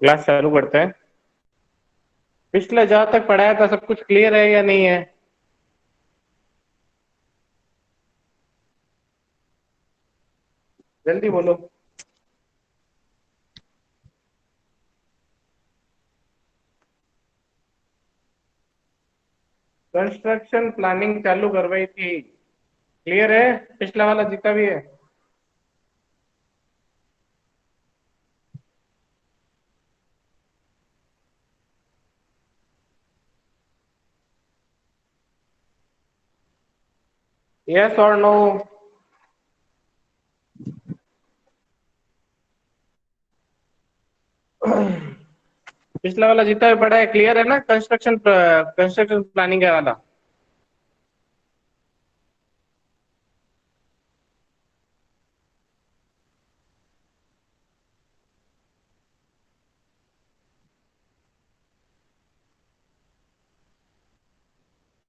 Class चालू करते हैं। पिछले जहाँ तक पढ़ाया था सब कुछ क्लियर है या नहीं है? जल्दी बोलो। कंस्ट्रक्शन प्लानिंग चालू करवाई थी, क्लियर है? पिछला वाला जितना भी है। यस और नो? पिछला वाला जितना भी पढ़ा है क्लियर है ना? कंस्ट्रक्शन प्लानिंग है वाला।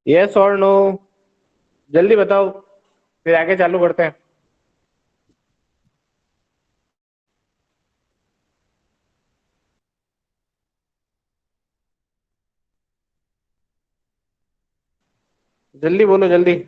यस और नो? जल्दी बताओ, फिर आगे चालू करते हैं। जल्दी बोलो जल्दी।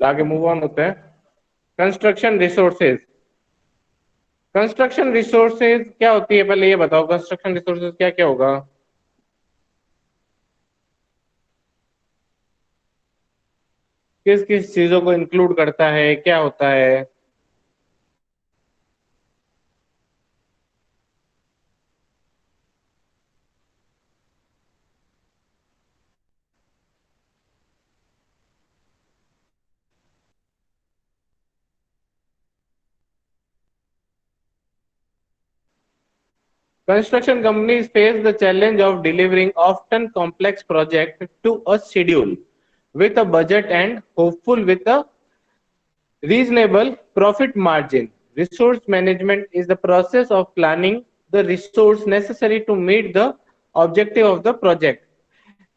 आगे मूव ऑन होते हैं। Construction resources. कंस्ट्रक्शन रिसोर्सेज क्या होती है, पहले ये बताओ, कंस्ट्रक्शन रिसोर्सेज क्या क्या होगा? किस किस चीजों को इंक्लूड करता है, क्या होता है? Construction companies face the challenge of delivering often complex projects to a schedule with a budget and hopeful with a reasonable profit margin. Resource management is the process of planning the resource necessary to meet the objective of the project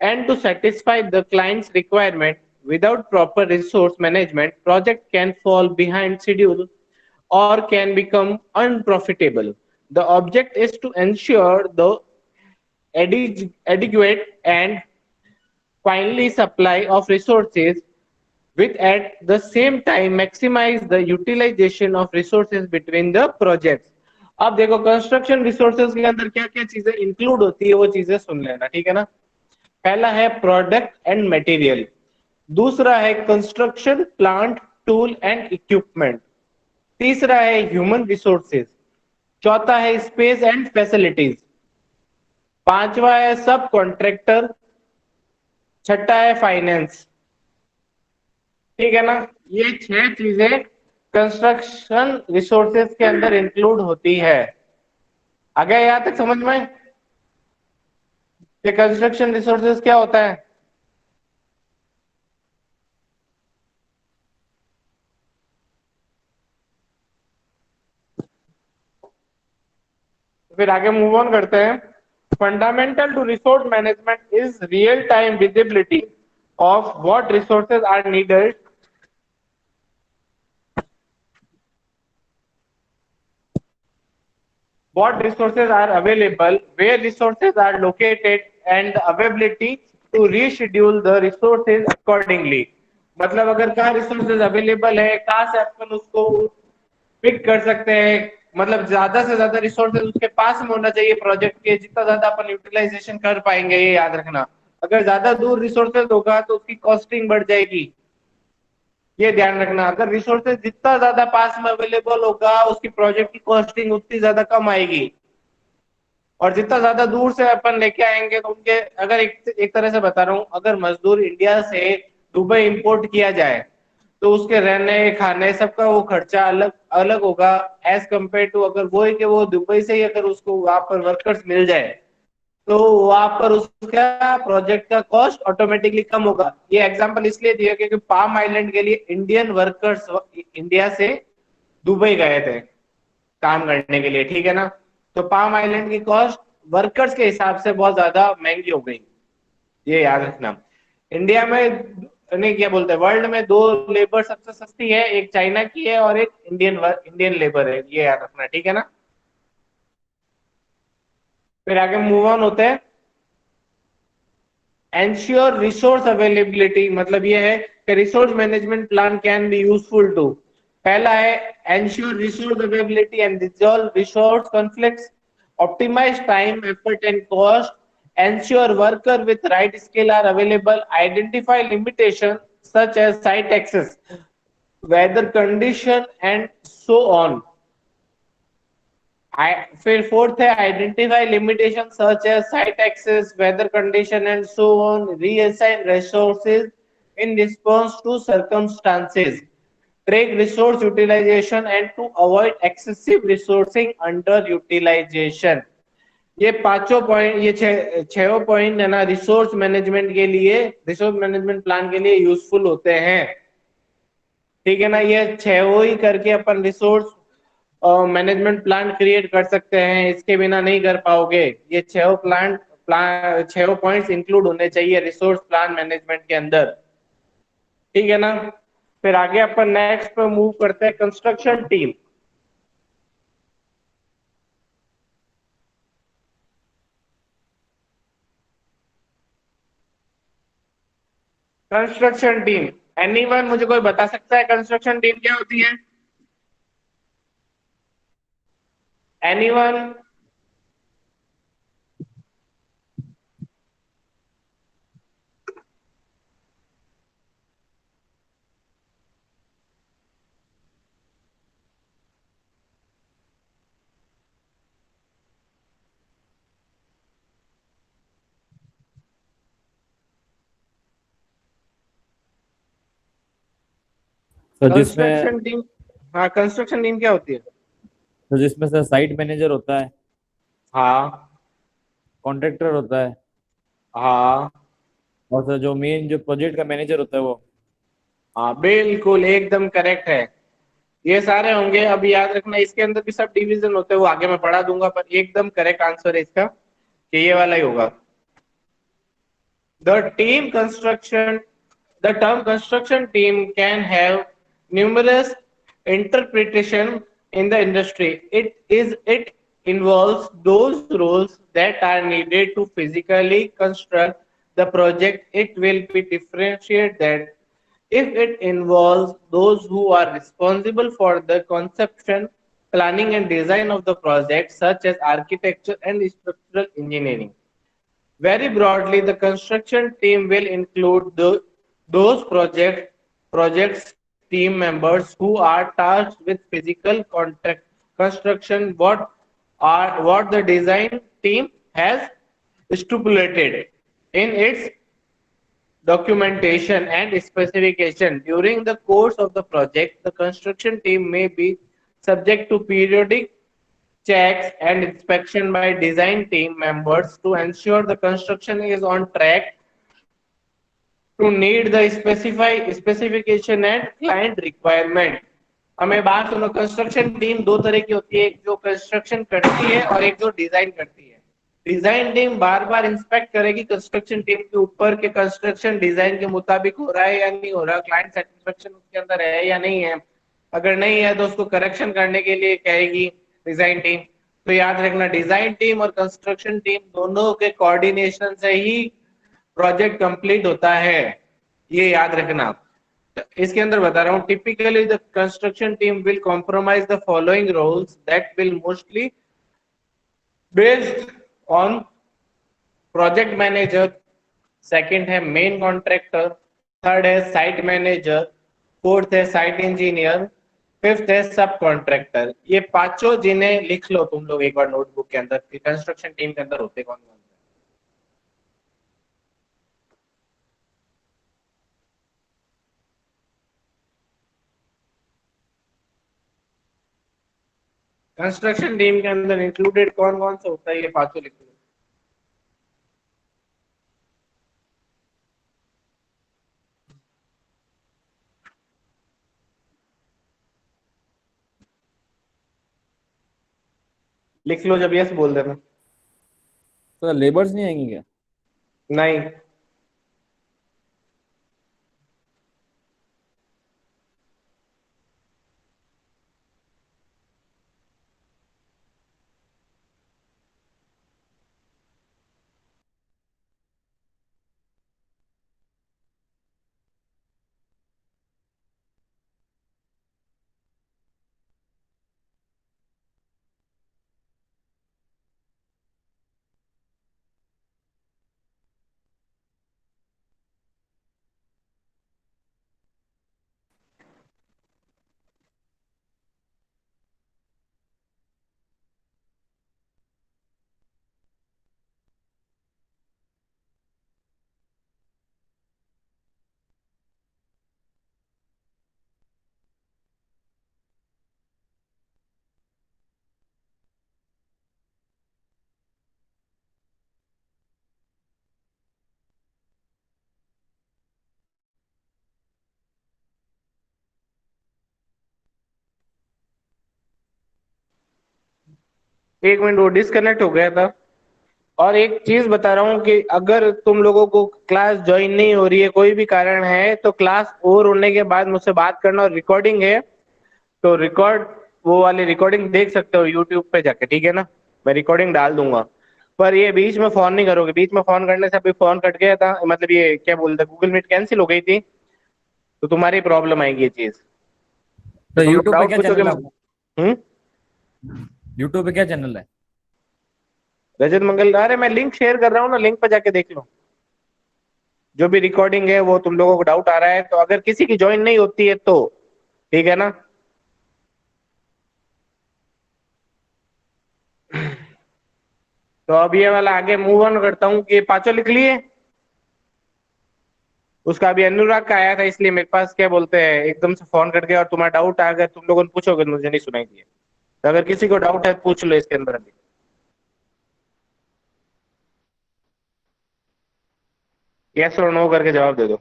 and to satisfy the client's requirement. Without proper resource management, project can fall behind schedule or can become unprofitable. The object is to ensure the adequate and timely supply of resources with at the same time maximize the utilization of resources between the projects. अब देखो construction resources के अंदर क्या क्या चीजें include होती है वो चीजें सुन लेना, ठीक है ना? पहला है प्रोडक्ट एंड मटेरियल, दूसरा है construction plant tool and equipment, तीसरा है ह्यूमन रिसोर्सेज, चौथा है स्पेस एंड फैसिलिटीज, पांचवा है सब कॉन्ट्रैक्टर, छठा है फाइनेंस। ठीक है ना? ये छह चीजें कंस्ट्रक्शन रिसोर्सेज के अंदर इंक्लूड होती है। आ गया यहां तक समझ में कि कंस्ट्रक्शन रिसोर्सेज क्या होता है? फिर आगे मूव ऑन करते हैं। Fundamental to resource management is real time visibility of what resources are needed, what resources are available, where resources are located, and the availability to reschedule the resources accordingly. मतलब अगर कहाँ resources available है, कहाँ से अपन उसको pick कर सकते हैं, मतलब ज्यादा से ज्यादा रिसोर्सेज उसके पास में होना चाहिए प्रोजेक्ट के, जितना ज्यादा अपन यूटिलाइजेशन कर पाएंगे, ये याद रखना। अगर ज्यादा दूर रिसोर्सेज होगा तो उसकी कॉस्टिंग बढ़ जाएगी, ये ध्यान रखना। अगर रिसोर्सेज जितना ज्यादा पास में अवेलेबल होगा उसकी प्रोजेक्ट की कॉस्टिंग उतनी ज्यादा कम आएगी। और जितना ज्यादा दूर से अपन लेके आएंगे तो उनके, अगर एक तरह से बता रहा हूँ, अगर मजदूर इंडिया से दुबई इंपोर्ट किया जाए तो उसके रहने खाने सबका वो खर्चा अलग अलग होगा, एज कम्पेयर टू अगर वो है कि वो दुबई से ही अगर उसको वहां पर वर्कर्स मिल जाए तो वहां पर उसका प्रोजेक्ट का कॉस्ट ऑटोमेटिकली कम होगा। ये एग्जांपल इसलिए दिया क्योंकि पाम आइलैंड के लिए इंडियन वर्कर्स इंडिया से दुबई गए थे काम करने के लिए, ठीक है ना। तो पाम आइलैंड की कॉस्ट वर्कर्स के हिसाब से बहुत ज्यादा महंगी हो गई, ये याद रखना। इंडिया में नहीं, क्या बोलते हैं, वर्ल्ड में दो लेबर सबसे सस्ती है, एक चाइना की है और एक इंडियन लेबर है, ये याद रखना, ठीक है ना। फिर आगे मूव ऑन होते हैं। एंश्योर रिसोर्स अवेलेबिलिटी, मतलब ये है कि resource management plan can be useful to. पहला है ensure resource availability and resolve resource conflicts, optimise time effort and cost, ensure worker with right skill are available, identify limitation such as site access, weather condition and so on। फिर fourth है identify limitation such as site access, weather condition and so on, reassign resources in response to circumstances, track resource utilization and to avoid excessive resourcing under utilization। ये पांचों point, ये छह point है ना, resource management के लिए, resource management plan के लिए यूजफुल होते हैं, ठीक है ना। ये छह ही करके अपन रिसोर्स मैनेजमेंट प्लान क्रिएट कर सकते हैं, इसके बिना नहीं कर पाओगे। ये छह पॉइंट्स इंक्लूड होने चाहिए रिसोर्स प्लान मैनेजमेंट के अंदर, ठीक है ना। फिर आगे अपन नेक्स्ट पे मूव करते हैं, construction team. Construction team, anyone मुझे कोई बता सकता है कंस्ट्रक्शन टीम क्या होती है? एनीवन? तो जिसमें कंस्ट्रक्शन टीम, हाँ कंस्ट्रक्शन टीम क्या होती है? तो जिसमें से साइट मैनेजर होता है, हाँ। कॉन्ट्रैक्टर होता है, हाँ। और सर जो मेन जो प्रोजेक्ट का मैनेजर होता है वो। हाँ बिल्कुल एकदम करेक्ट है, ये सारे होंगे। अब याद रखना इसके अंदर भी सब डिवीजन होते हैं, वो आगे मैं पढ़ा दूंगा, पर एकदम करेक्ट आंसर है इसका कि ये वाला ही होगा। The team construction, the term construction team can have numerous interpretation in the industry. It involves those roles that are needed to physically construct the project. It will be differentiated that if it involves those who are responsible for the conception, planning and design of the project, such as architecture and structural engineering. Very broadly, the construction team will include those projects team members who are tasked with physical contract construction. What the design team has stipulated in its documentation and specification. During the course of the project, the construction team may be subject to periodic checks and inspection by design team members to ensure the construction is on track to meet the specification and client requirement। हमें बात सुनो, construction team दो तरह की होती है, एक जो कंस्ट्रक्शन करती है और एक जो डिजाइन करती है। डिजाइन टीम बार बार इंस्पेक्ट करेगी कंस्ट्रक्शन टीम के ऊपर कि कंस्ट्रक्शन डिजाइन के मुताबिक हो रहा है या नहीं हो रहा, क्लाइंट सेटिस्फेक्शन उसके अंदर है या नहीं है। अगर नहीं है तो उसको करेक्शन करने के लिए कहेगी डिजाइन टीम। तो याद रखना डिजाइन टीम और कंस्ट्रक्शन टीम दोनों के कोऑर्डिनेशन से ही प्रोजेक्ट कंप्लीट होता है, ये याद रखना। इसके अंदर बता रहा हूँ, typically the construction team will compromise the following roles that will mostly based on project manager, second है मेन कॉन्ट्रैक्टर, थर्ड है साइट मैनेजर, फोर्थ है साइट इंजीनियर, फिफ्थ है सब कॉन्ट्रैक्टर। ये पांचों जिन्हें लिख लो तुम लोग एक बार नोटबुक के अंदर कि कंस्ट्रक्शन टीम के अंदर होते कौन कौन। कंस्ट्रक्शन टीम के अंदर इंक्लूडेड कौन कौन सा होता है, ये पांचों लिख लो। लिख लो, जब यस बोल देना। तो लेबर्स नहीं आएंगे क्या? नहीं। एक मिनट, वो डिस्कनेक्ट हो गया था। और एक चीज बता रहा हूँ कि अगर तुम लोगों को क्लास ज्वाइन नहीं हो रही है, कोई भी कारण है, तो क्लास ओवर होने के बाद मुझसे बात करना। और रिकॉर्डिंग है तो रिकॉर्ड, वो वाली रिकॉर्डिंग देख सकते हो यूट्यूब पे जाके, ठीक है ना? मैं रिकॉर्डिंग डाल दूंगा। पर ये बीच में फोन नहीं करोगे। बीच में फोन करने से अभी फोन कट गया था, मतलब ये क्या बोलते, गूगल मीट कैंसिल हो गई थी, तो तुम्हारी प्रॉब्लम आएगी ये चीज। तो तो तुम लोग यूट्यूब पे डाउट क्या पूछोगे। चैनल है आपका? यूट्यूब पे क्या चैनल है? रजत मंगल, अरे मैं लिंक शेयर कर रहा हूँ ना, लिंक पे जाके देख लो। जो भी रिकॉर्डिंग है वो तुम लोगों को डाउट आ रहा है, तो अगर किसी की ज्वाइन नहीं होती है तो ठीक है ना। तो अब ये वाला आगे मूव ऑन करता हूँ कि पांचों लिख लिए। उसका अभी अनुराग का आया था, इसलिए मेरे पास क्या बोलते हैं एकदम से फोन कट गया। और तुम्हारा डाउट आ गया, तुम लोगों ने पूछोगे तो मुझे नहीं सुनाई दिए। तो अगर किसी को डाउट है पूछ लो इसके अंदर अभी। यस और नो करके जवाब दे दो।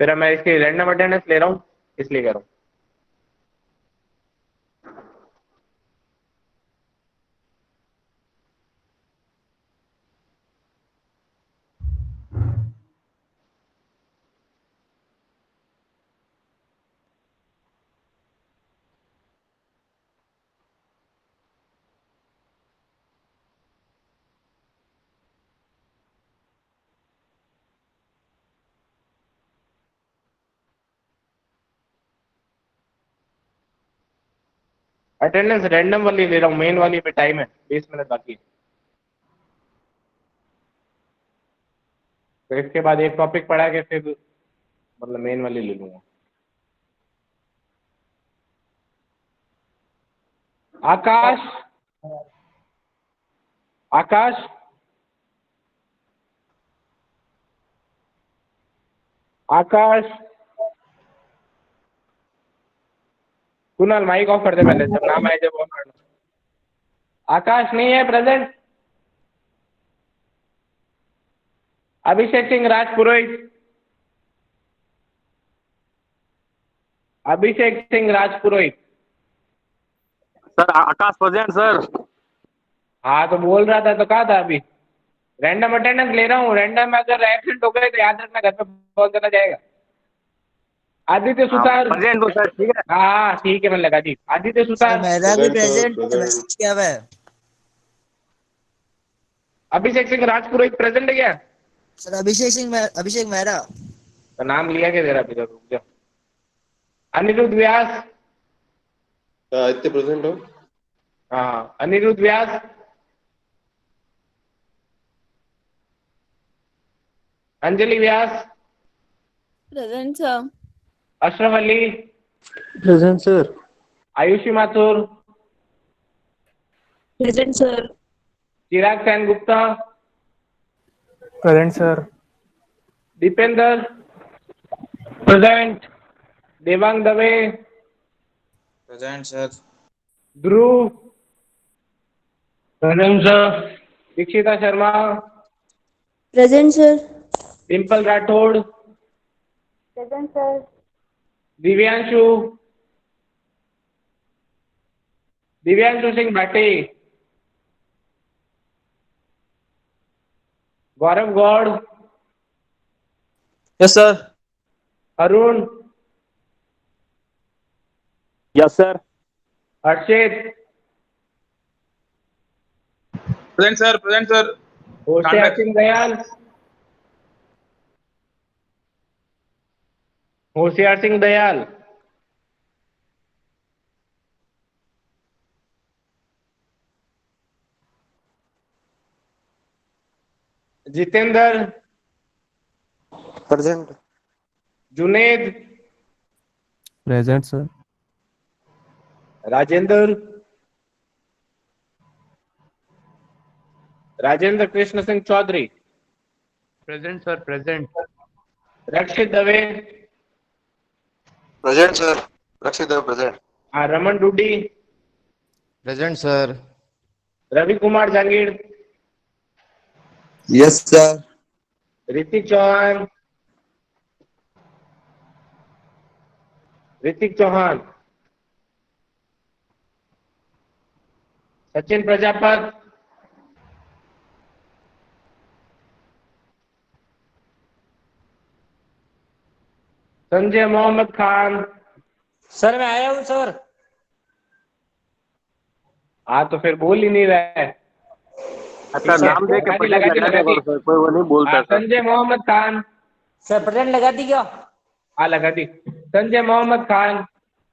फिर मैं इसकी रैंडम अटेंडेंस ले रहा हूँ, इसलिए कह रहा हूँ। अटेंडेंस रैंडम वाली ले रहा हूँ, मेन वाली पे टाइम है 20 मिनट बाकी है। तो इसके बाद एक टॉपिक पढ़ा के फिर मतलब मेन वाली ले लूंगा। आकाश, आकाश, आकाश। कुणाल माइक ऑफ कर दे पहले, जब नाम आए जब ऑन करना। आकाश नहीं है प्रेजेंट। अभिषेक सिंह राजपुरोहित, अभिषेक सिंह राजपुरोहित। सर आकाश प्रेजेंट सर। हाँ तो बोल रहा था, तो कहा था अभी। रैंडम अटेंडेंस ले रहा हूँ, रैंडम अगर एब्सेंट हो गए तो याद रखना, घर पे फोन करना जाएगा। आदित्य सुतार। प्रेजेंट हो सर, ठीक है। हाँ हाँ ठीक है, मैंने लगा दी। आदित्य सर सुतार। मेरा भी प्रेजेंट है, मैसेज किया हुआ है। अभिषेक सिंह राजपुरोहित प्रेजेंट है क्या? सर अभिषेक मेहरा। तो नाम लिया क्या तेरा? अभी रुक जा। अनिरुद्ध व्यास। आदित्य प्रेजेंट हो। हाँ, Aniruddh Vyas. Anjali Vyas. Present sir. Ashraf Ali. Present sir. Ayushi Mathur. Present sir. Chirag Sen Gupta. Present sir. Dipendra. Present. Devang Dave. Present sir. Dhruv. Present sir. Dikshita Sharma. Present sir. Dimple Rathore. Present sir. Divyanshu. Divyanshu Singh Bhati, Gaurav Gaur, yes sir. Arun, yes sir. Harshit, present sir, present sir. Hoshiyar Singh Dayal, Hoshiyar Singh Dayal, Jitendra, present. Junaid, present sir. Rajendra, Rajendra Krishna Singh Chaudhary, present sir, present. Rakshit Dave, present sir. Rakshit Dev present. Raman Dudi, present sir. Ravi Kumar Jangir, yes sir. Hrithik Chauhan, Hrithik Chauhan, Sachin Prajapat, Sanjay Mohammad Khan. Sir मैं आया हूँ sir. हाँ तो फिर बोल ही नहीं रहा है। अच्छा नाम दे के लगा प्रेजेंट दी, लगा लगा दिया दी। करो सर, कोई वो नहीं बोलता sir. Sanjay Mohammad Khan. Sir present लगा दी क्या? हाँ लगा दी। संजय मोहम्मद खान,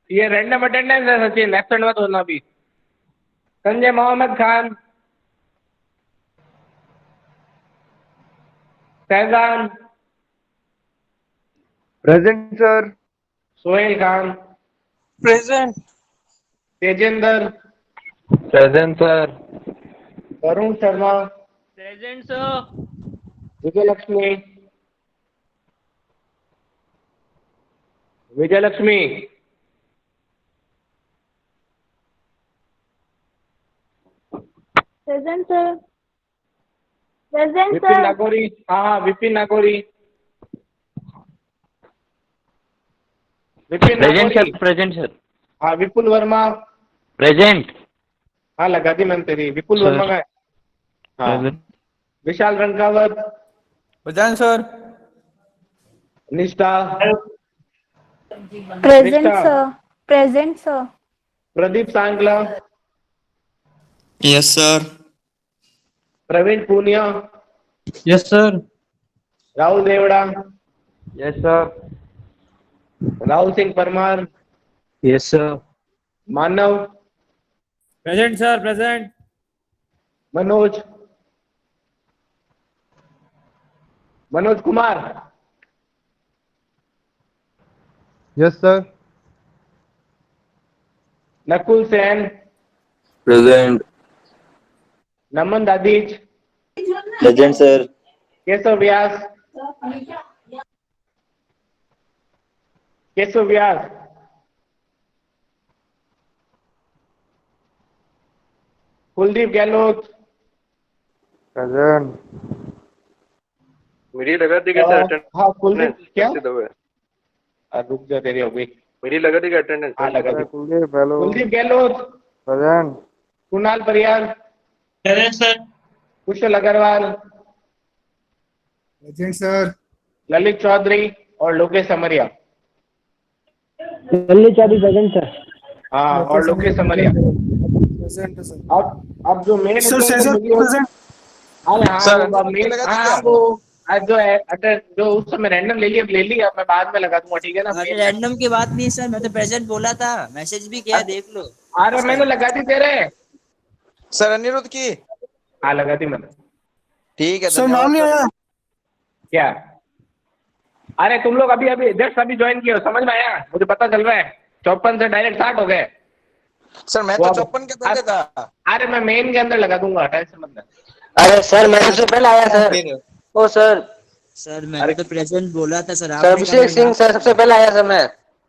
ये रैंडम अटेंडेंस है सचिन, एब्सेंट मत होना भी। Sanjay Mohammad Khan, Faizan, present sir. Sohail Khan, present. Tejendra, present sir. Varun Sharma, present sir. Vijayalakshmi, Vijayalakshmi, present sir. Present Vipin sir. Nagauri. हाँ Vipin Nagauri, Vipin present Nagauri. Sir, present sir. हाँ विपुल वर्मा। प्रेजेंट हाँ लगा दी मैंने तेरी। विपुल सर। वर्मा का है। हाँ present. Vishal Rankawat, present sir. Nishtha, present Nishtha, sir. Present sir. Pradeep Sangla, yes sir. Praveen Poonia, yes sir. Rahul Devda, yes sir. Rahul Singh Parmar, yes sir. Manav, present sir. Present. Manoj, Manoj Kumar, yes sir. Nakul Sen, present. Naman Dadhich, present sir. Keshav Vyas, Keshav Vyas, Kuldeep Gehlot, present. मेरी लगा दी क्या सर हाँ कुलदीप क्या? अटेंडेंस? रुक जा तेरी हो गई। मेरी लगा दी क्या अटेंडेंस? हाँ लगा दी। Kuldeep hello. Kuldeep Gehlot, present. Kunal Pariyar, present sir. कुशल अग्रवाल, प्रेजेंट सर। ललित चौधरी और लोकेश समरिया। दिल्ली चाबी प्रेजेंट सर। हाँ और लोकेश समरिया। Present sir. अब जो मेन सर सेशन प्रेजेंट। अरे हाँ सर, वो मेन हाँ वो आज जो है जो उस समय रैंडम ले लिया, मैं बाद में लगा दूंगा, ठीक है ना? अरे रैंडम की बात नहीं सर, मैं तो प्रेजेंट बोला था, मैसेज भी किया, देख लो। अरे मैंने लगा दी तेरे। सर अनिरुद्ध की। हाँ लगा दी मैंने। ठीक है, सर नाम नहीं आया। क्या? अरे तुम लोग अभी अभी जस्ट अभी ज्वाइन किए हो, समझ में आया? मुझे पता चल रहा है 54 से डायरेक्ट 60 हो गए। सर मैं वो तो अब- 54 के पहले था। अरे मैं मेन के अंदर लगा दूंगा, टेंशन मत ले। अरे सर मैं सबसे पहले आया सर। ओ सर। सर मैंने तो प्रेजेंट बोला था सर, सर आपने अभिषेक सिंह सर सबसे पहले आया सर मैं।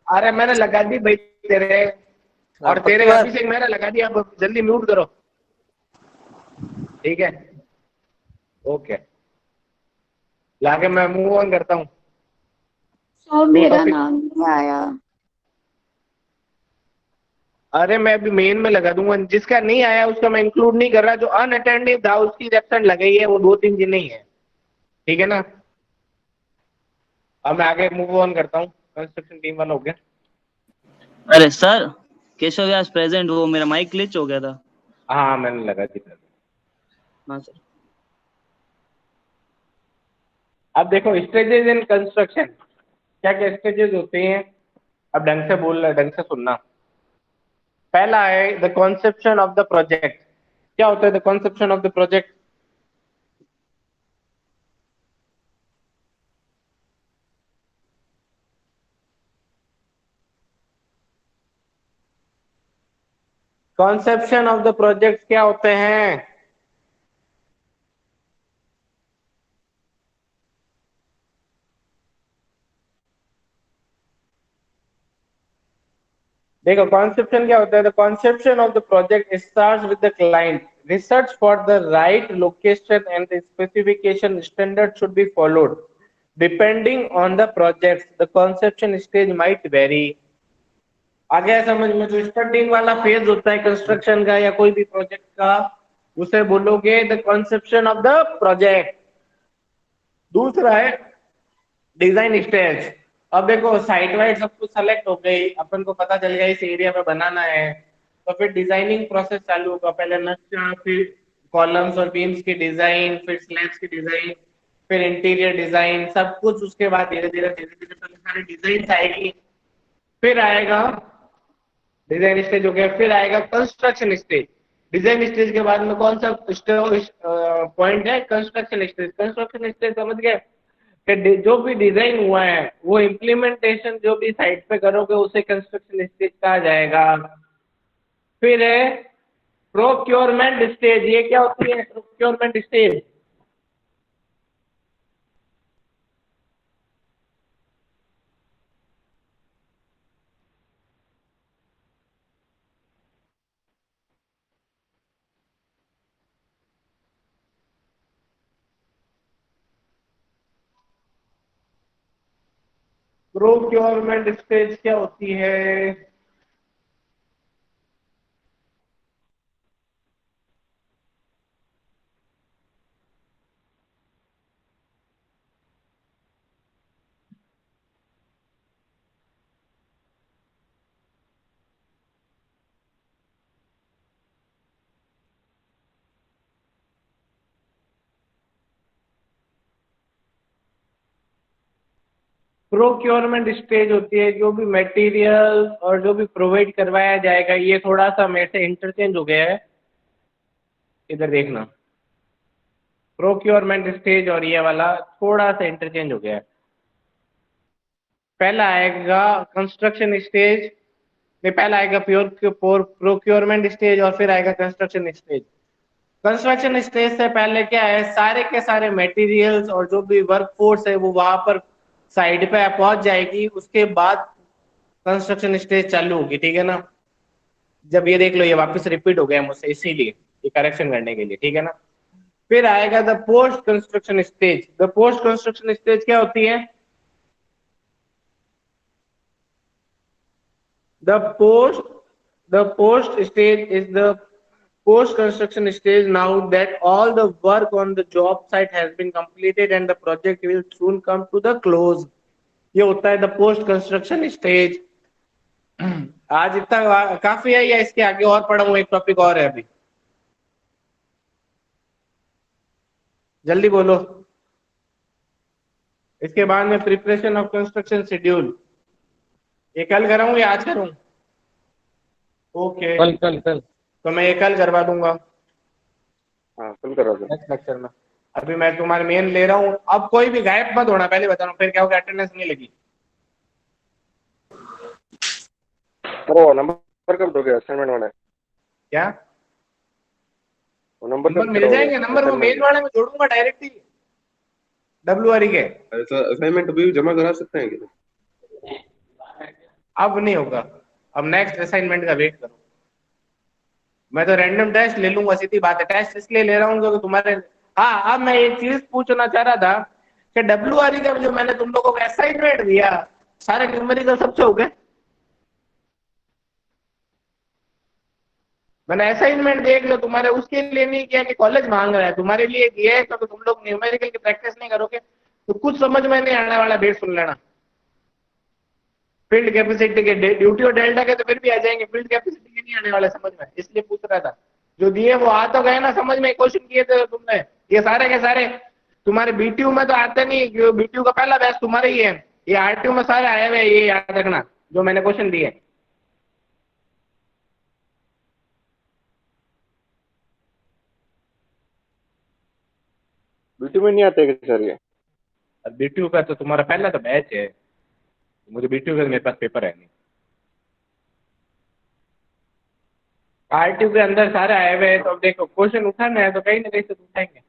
अरे मैंने लगा दी भाई तेरे, और पक्की तेरे बात। अभिषेक मैंने लगा दिया। अब जल्दी म्यूट करो, ठीक है? ओके, लाके मैं मूव ऑन करता हूँ। सर मेरा topic- नाम नहीं आया। अरे मैं अभी मेन में लगा दूंगा, जिसका नहीं आया उसका मैं इंक्लूड नहीं कर रहा, जो अनअटेंडिव था उसकी एब्सेंट लगाई है, वो 2-3 दिन नहीं है, ठीक है ना। अब मैं आगे मूव ऑन करता हूँ, कंस्ट्रक्शन टीम वाला हो गया। अरे सर, केशव व्यास प्रेजेंट। वो मेरा माइक ग्लिच हो गया था। हाँ मैंने लगा दिया। हाँ सर। अब देखो स्टेजेस इन कंस्ट्रक्शन, क्या क्या स्टेजेस होते हैं। अब ढंग से बोलना, ढंग से सुनना। पहला है the conception of the project. क्या होता है the conception of the project? Conception of the project क्या होते हैं? देखो कॉन्सेप्शन क्या होता है, the conception of the project starts with the client, research for the right location and the specification standard should be followed depending on the project, the conception stage might vary. आ गया समझ में? जो starting वाला phase होता है construction का या कोई भी प्रोजेक्ट का, उसे बोलोगे the conception of the project. दूसरा है डिजाइन स्टेज। अब देखो साइट वाइड सब कुछ सेलेक्ट हो गई, अपन को पता चल गया इस एरिया पे बनाना है, तो फिर डिजाइनिंग प्रोसेस चालू होगा। पहले नक्शा, फिर कॉलम्स और बीम्स की डिजाइन, फिर स्लैब्स की डिजाइन, फिर इंटीरियर डिजाइन, सब कुछ। उसके बाद धीरे धीरे पहले सारी डिजाइन आएगी, फिर आएगा डिजाइन स्टेज हो गया, फिर आएगा कंस्ट्रक्शन स्टेज। डिजाइन स्टेज के बाद में कौन सा पॉइंट है? Construction stage. कंस्ट्रक्शन स्टेज समझ गए कि जो भी डिजाइन हुआ है वो इम्प्लीमेंटेशन जो भी साइट पे करोगे उसे कंस्ट्रक्शन स्टेज कहा जाएगा। फिर है प्रोक्योरमेंट स्टेज। ये क्या होती है प्रोक्योरमेंट स्टेज? प्रोक्योरमेंट स्टेज क्या होती है? प्रोक्योरमेंट स्टेज होती है जो भी मटेरियल और जो भी प्रोवाइड करवाया जाएगा। ये थोड़ा सा मेरे से इंटरचेंज हो गया है, इधर देखना। प्रोक्योरमेंट स्टेज और ये वाला थोड़ा सा इंटरचेंज हो गया है। पहला आएगा कंस्ट्रक्शन स्टेज में, पहला आएगा प्रोक्योरमेंट स्टेज और फिर आएगा कंस्ट्रक्शन स्टेज। कंस्ट्रक्शन स्टेज से पहले क्या है, सारे के सारे मटेरियल्स और जो भी वर्क फोर्स है वो वहां पर साइड पे पहुंच जाएगी, उसके बाद कंस्ट्रक्शन स्टेज चालू होगी, ठीक है ना। जब ये देख लो ये वापस रिपीट हो गया मुझसे, इसीलिए ये करेक्शन करने के लिए, ठीक है ना। फिर आएगा the post construction stage. The post construction stage क्या होती है? The post stage is the post construction stage. Now that all the work on the job site has been completed and the project will soon come to the close, ये होता है the post construction stage. आज इतना काफी है या इसके आगे और पढ़ाऊं? एक टॉपिक और है अभी, जल्दी बोलो। इसके बाद में प्रिपरेशन ऑफ कंस्ट्रक्शन शेड्यूल, ये कल कराऊं या आज करूं? ओके कल कल कल। तो मैं ये कल करवा दूंगा हाँ कल करा दो। नेक्स्ट लेक्चर में। अभी मैं तुम्हारे मेन ले रहा हूँ, अब कोई भी गायब मत होना, पहले बता रहा हूँ, फिर क्या होगा अटेंडेंस नहीं लगी। वो नंबर कब दोगे असाइनमेंट वाला? क्या वो नंबर नंबर कब मिल कराओगे जाएंगे? नंबर वो मेन वाले में जोड़ूंगा डायरेक्ट ही, WRE के। असाइनमेंट अभी जमा करा सकते हैं क्या? अब नहीं होगा, अब नेक्स्ट असाइनमेंट का वेट करो। मैं तो रैंडम टेस्ट ले लूंगा, सीधी बात है। टेस्ट इसलिए ले रहा हूँ क्योंकि तुम्हारे, हाँ अब मैं एक चीज पूछना चाह रहा था कि WRE का जो मैंने तुम लोगों को असाइनमेंट दिया, सारे न्यूमेरिकल सबसे हो गए? मैंने असाइनमेंट देख लो, तुम्हारे उसके लिए नहीं किया कि कॉलेज मांग रहा है, तुम्हारे लिए दिया है तो तुम लोग न्यूमेरिकल की प्रैक्टिस नहीं करोगे तो कुछ समझ में नहीं आने वाला। भेद सुन लेना, फील्ड कैपेसिटी के ड्यूटी और डेल्टा के तो फिर भी आ जाएंगे, फील्ड कैपेसिटी के नहीं आने वाले समझ में, इसलिए पूछ रहा था। जो दिए वो आ तो गए ना समझ में, क्वेश्चन किए थे तुमने, ये सारे के सारे तुम्हारे बीटीयू में तो आते नहीं, बीटीयू का पहला बैच तुम्हारे ही है, ये आरटीयू में सारे आए हुए हैं, ये याद रखना जो मैंने क्वेश्चन दिए। बीटी में नहीं आते क्या सर ये? बीटीयू का तो तुम्हारा पहला तो बैच है, मुझे बीटीयू का मेरे पास पेपर है नहीं। आरटीयू के अंदर सारे आए हुए हैं, तो अब देखो क्वेश्चन उठाना है तो कहीं ना कहीं से तो उठाएंगे।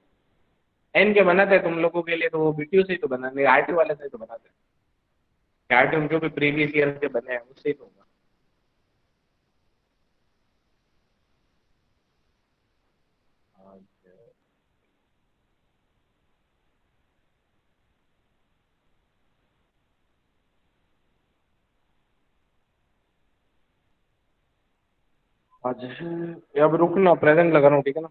एन के बनाते हैं तुम लोगों के लिए तो वो बीटीयू से ही तो बनाने, आरटीयू वाले से ही तो बनाते हैं, आरटीयू जो भी प्रीवियस ईयर के बने हैं उससे ही तो होगा। आज अब रुकना, प्रेजेंट लगा रहा हूँ, ठीक है ना।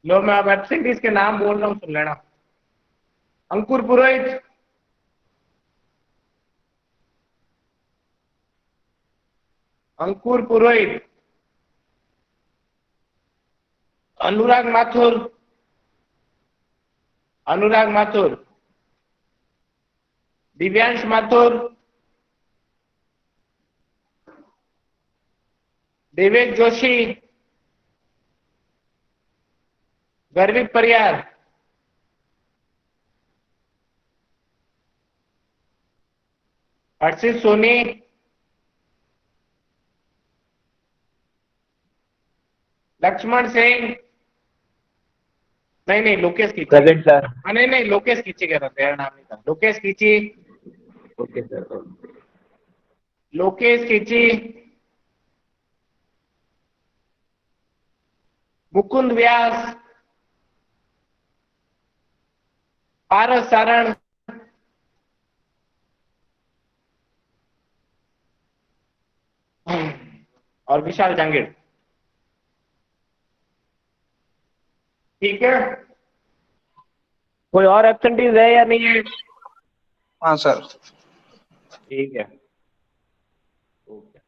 लो मैं अब एब्सेंटीज के नाम बोल रहा हूँ, सुन लेना। अंकुर पुरोहित, अंकुर पुरोहित, अनुराग माथुर, अनुराग माथुर, दिव्यांश माथुर, देवेश जोशी, गर्वित परियार, हर्षित सोनी, लक्ष्मण सिंह, नहीं नहीं लोकेश कीची, प्रेजेंट सर। नहीं नहीं लोकेश कीची कह रहा था, यार नाम नहीं था, लोकेश कीची, ओके सर। लोकेश कीची, मुकुंद व्यास, पारस सारण, और विशाल जांगीड़। ठीक है, कोई और एब्सेंटीज है या नहीं है? हाँ सर। ठीक है, ओके।